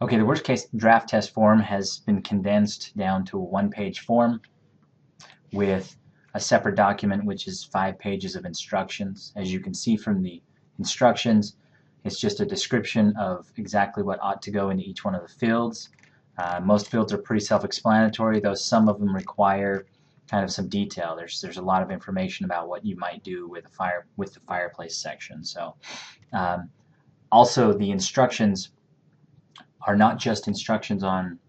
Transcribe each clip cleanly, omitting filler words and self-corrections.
Okay, the worst case draft test form has been condensed down to a one-page form with a separate document which is 5 pages of instructions. As you can see from the instructions, it's just a description of exactly what ought to go into each one of the fields. Most fields are pretty self-explanatory, though some of them require kind of some detail. There's a lot of information about what you might do with the fireplace section. So also the instructions are not just instructions on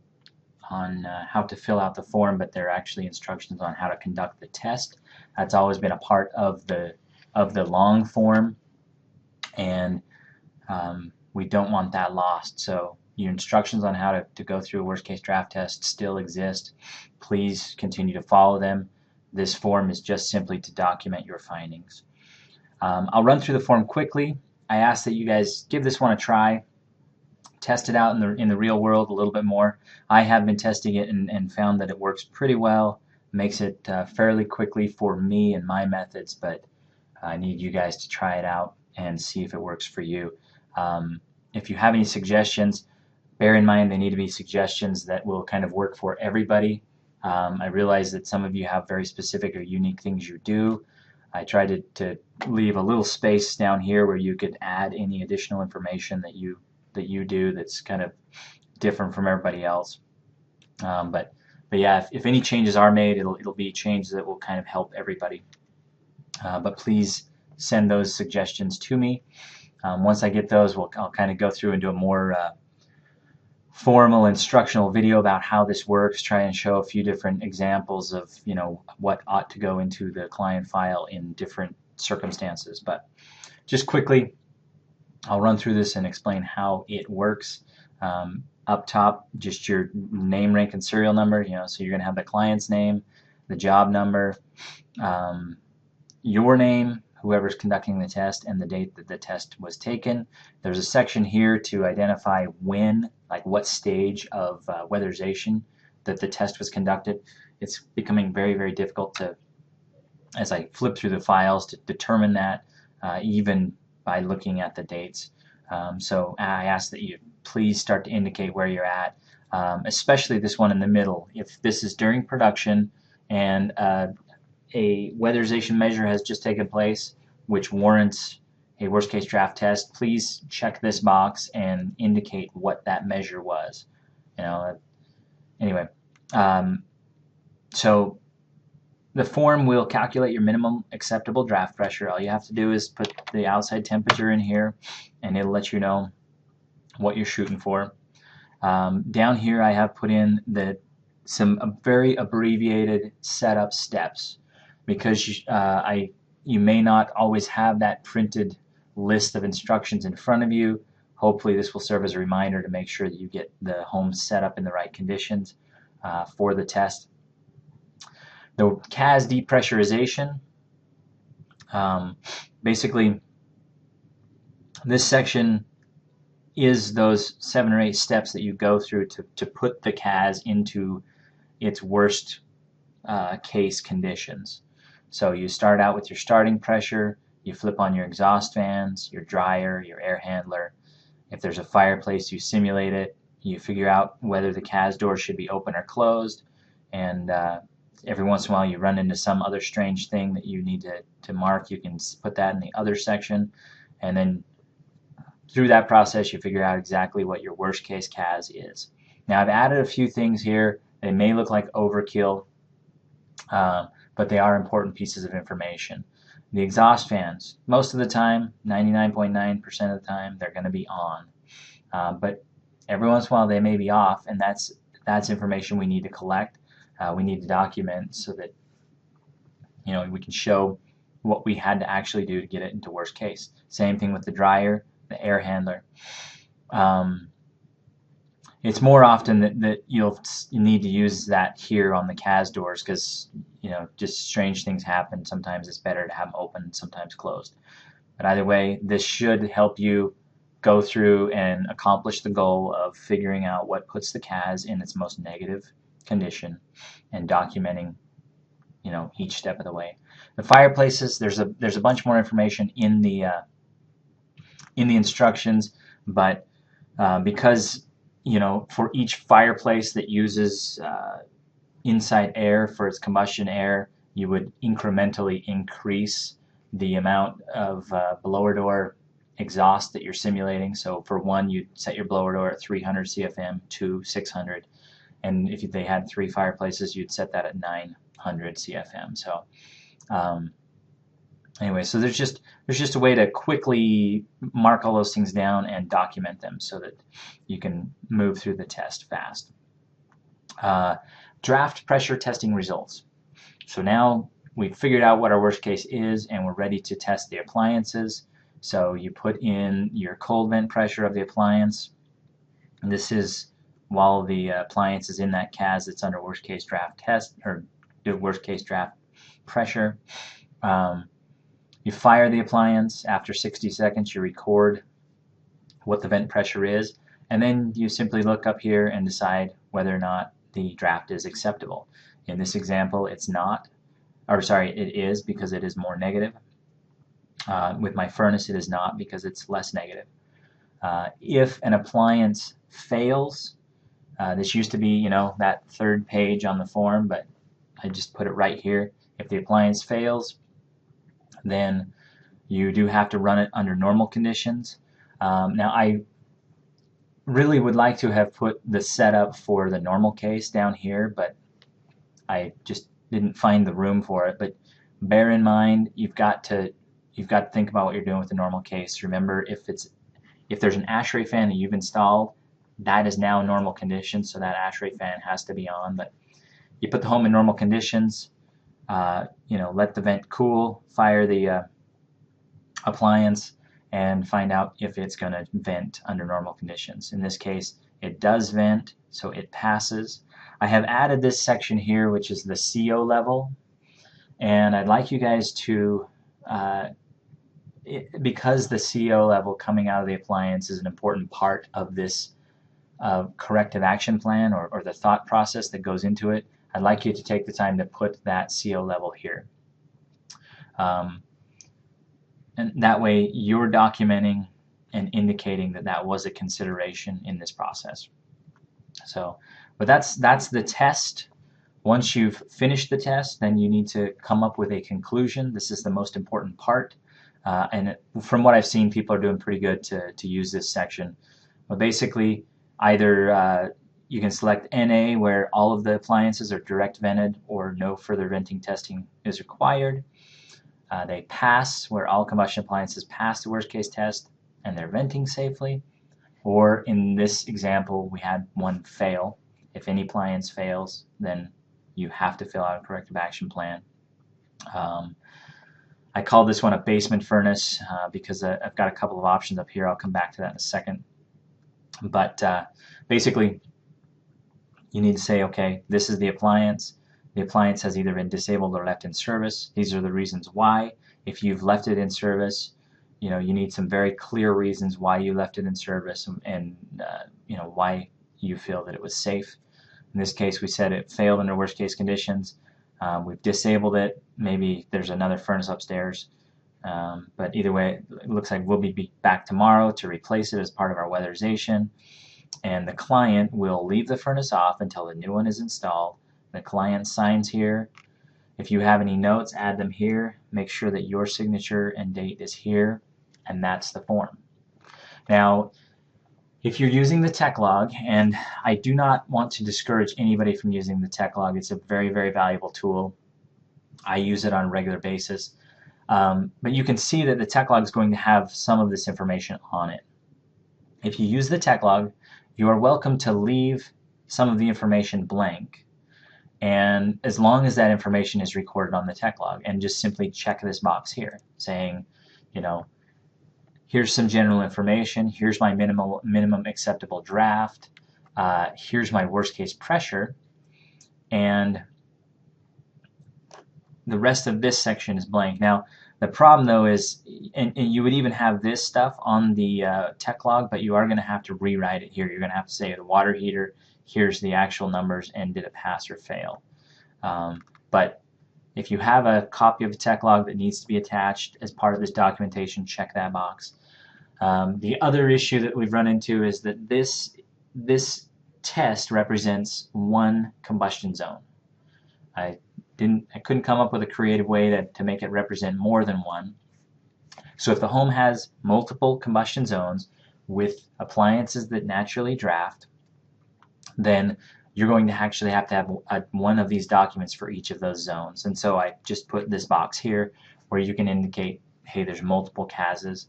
how to fill out the form, but they're actually instructions on how to conduct the test. That's always been a part of the long form, and we don't want that lost. So your instructions on how to go through a worst case draft test still exist. Please continue to follow them. This form is just simply to document your findings. I'll run through the form quickly. I ask that you guys give this one a try. Test it out in the real world a little bit more. I have been testing it and found that it works pretty well. Makes it fairly quickly for me and my methods, but I need you guys to try it out and see if it works for you. If you have any suggestions, bear in mind they need to be suggestions that will kind of work for everybody. I realize that some of you have very specific or unique things you do. I tried to leave a little space down here where you could add any additional information that you do that's kind of different from everybody else. But yeah, if any changes are made, it'll be changes that will kind of help everybody. But please send those suggestions to me. Once I get those, I'll kind of go through and do a more formal instructional video about how this works, try and show a few different examples of what ought to go into the client file in different circumstances. But just quickly, I'll run through this and explain how it works. Up top, just your name, rank, and serial number. So you're going to have the client's name, the job number, your name, whoever's conducting the test, and the date that the test was taken. There's a section here to identify when, like what stage of weatherization that the test was conducted. It's becoming very, very difficult to, as I flip through the files, to determine that even by looking at the dates. So I ask that you please start to indicate where you're at, especially this one in the middle. If this is during production and a weatherization measure has just taken place, which warrants a worst case draft test, please check this box and indicate what that measure was. Anyway, so the form will calculate your minimum acceptable draft pressure. All you have to do is put the outside temperature in here, and it'll let you know what you're shooting for. Down here I have put in some very abbreviated setup steps, because you may not always have that printed list of instructions in front of you. Hopefully this will serve as a reminder to make sure that you get the home set up in the right conditions for the test. The CAS depressurization, basically this section is those 7 or 8 steps that you go through to put the CAS into its worst case conditions. So you start out with your starting pressure, you flip on your exhaust fans, your dryer, your air handler. If there's a fireplace, you simulate it. You figure out whether the CAS door should be open or closed, and every once in a while you run into some other strange thing that you need to mark. You can put that in the other section, and then through that process you figure out exactly what your worst case CAS is. Now I've added a few things here. They may look like overkill, but they are important pieces of information. The exhaust fans, most of the time, 99.9% of the time, they're going to be on. But every once in a while they may be off, and that's information we need to collect. We need to document so that we can show what we had to actually do to get it into worst case. Same thing with the dryer, the air handler. It's more often that you need to use that here on the CAS doors, because just strange things happen. Sometimes it's better to have them open, sometimes closed. But either way, this should help you go through and accomplish the goal of figuring out what puts the CAS in its most negative condition and documenting each step of the way. The fireplaces, there's a bunch more information in the instructions, but because for each fireplace that uses inside air for its combustion air, you would incrementally increase the amount of blower door exhaust that you're simulating. So for one, you'd set your blower door at 300 CFM, two 600, and if they had 3 fireplaces, you'd set that at 900 CFM. So anyway, so there's just a way to quickly mark all those things down and document them so that you can move through the test fast. Draft pressure testing results. So now we've figured out what our worst case is and we're ready to test the appliances. So you put in your cold vent pressure of the appliance. And this is while the appliance is in that CAS that's under worst case draft test, or the worst case draft pressure. You fire the appliance. After 60 seconds, you record what the vent pressure is, and then you simply look up here and decide whether or not the draft is acceptable. In this example, it's not, or sorry, it is because it is more negative. With my furnace, it is not because it's less negative. If an appliance fails, this used to be, that third page on the form, but I just put it right here. If the appliance fails, then you do have to run it under normal conditions. Now, I really would like to have put the setup for the normal case down here, but I just didn't find the room for it. But bear in mind, you've got to think about what you're doing with the normal case. Remember, if there's an ASHRAE fan that you've installed, that is now normal conditions, so that ASHRAE fan has to be on. But you put the home in normal conditions, let the vent cool, fire the appliance, and find out if it's going to vent under normal conditions. In this case, it does vent, so it passes. I have added this section here, which is the CO level, and I'd like you guys to, because the CO level coming out of the appliance is an important part of this corrective action plan or the thought process that goes into it, I'd like you to take the time to put that CO level here. And that way you're documenting and indicating that that was a consideration in this process. So, but that's the test. Once you've finished the test, then you need to come up with a conclusion. This is the most important part. From what I've seen, people are doing pretty good to use this section. But basically, either you can select NA, where all of the appliances are direct vented or no further venting testing is required. They pass, where all combustion appliances pass the worst case test and they're venting safely. Or in this example, we had one fail. If any appliance fails, then you have to fill out a corrective action plan. I call this one a basement furnace because I've got a couple of options up here. I'll come back to that in a second. But basically, you need to say, okay, this is the appliance. The appliance has either been disabled or left in service. These are the reasons why. If you've left it in service, you need some very clear reasons why you left it in service and why you feel that it was safe. In this case, we said it failed under worst case conditions. We've disabled it. Maybe there's another furnace upstairs. But either way, it looks like we'll be back tomorrow to replace it as part of our weatherization. And the client will leave the furnace off until the new one is installed. The client signs here. If you have any notes, add them here. Make sure that your signature and date is here, and that's the form. Now, if you're using the TechLog, and I do not want to discourage anybody from using the TechLog, it's a very, very valuable tool. I use it on a regular basis. But you can see that the TechLog is going to have some of this information on it. If you use the TechLog, you are welcome to leave some of the information blank, and as long as that information is recorded on the TechLog, and just simply check this box here saying, here's some general information, here's my minimum acceptable draft, here's my worst case pressure, and the rest of this section is blank. Now, the problem though is, and you would even have this stuff on the TechLog, but you are going to have to rewrite it here. You're going to have to say the water heater, here's the actual numbers, and did it pass or fail. But if you have a copy of the TechLog that needs to be attached as part of this documentation, check that box. The other issue that we've run into is that this this test represents one combustion zone. I couldn't come up with a creative way to make it represent more than one. So if the home has multiple combustion zones with appliances that naturally draft, then you're going to actually have to have one of these documents for each of those zones. And so I just put this box here where you can indicate, hey, there's multiple CASs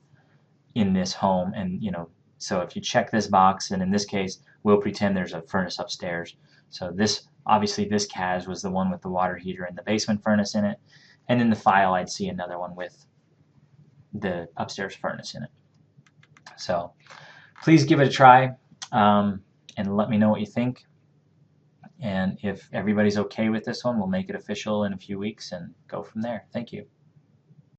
in this home, and so if you check this box, and in this case we'll pretend there's a furnace upstairs, so this obviously this CAS was the one with the water heater and the basement furnace in it, and in the file I'd see another one with the upstairs furnace in it. So please give it a try, and let me know what you think, and if everybody's okay with this one, we'll make it official in a few weeks and go from there. Thank you.